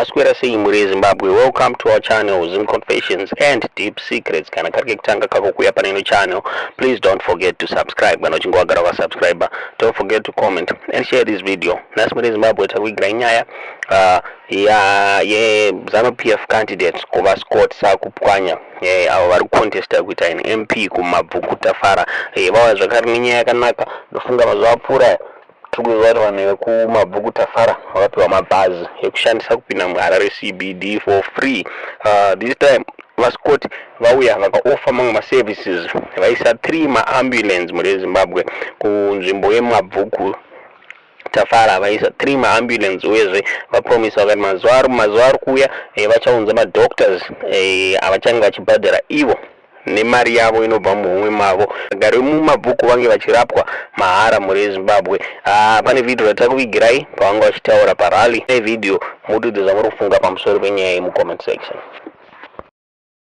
makaswera sei muri Zimbabwe? Welcome to our channel Zim Confessions and Deep Secrets. Kana kari kutanga kako kuya pane ino channel, please don't forget to subscribe. Kana uchingo wagara wa subscriber, don't forget to comment and share this video. Nasi muri Zimbabwe takuigira nyaya ye Zanu-PF candidates kuva Scott Sakupwanya avo vari contesta kuita MP kumabvuku tafara vava zvakare nenyaya yakanaka. Ndofunga mazuva apfuura tikuziva kuti vanhu veku mabvuku tafara vakapiwa mabhazi ekushandisa kupinda muHarare CBD for free. This time vaScott vauya vakaofa mamwe maservices, vaisa 3 MaAmbulance muri Zimbabwe kunzvimbo yemabvuku tafara, vaisa 3 MaAmbulance uyezve vapromisa vakati mazuva ari kuuya vachaunza madoctors avachange vachibhadhara ivo nemari yavo inobva muhomwe mavo. Gari mumabvuku vange vachirapwa mahara muri Zimbabwe. Pane video ratakuvigirai pavanga vachitaura parally. Video mududzi zvamuri kufunga pamusoro penyaya iyi mucomment section.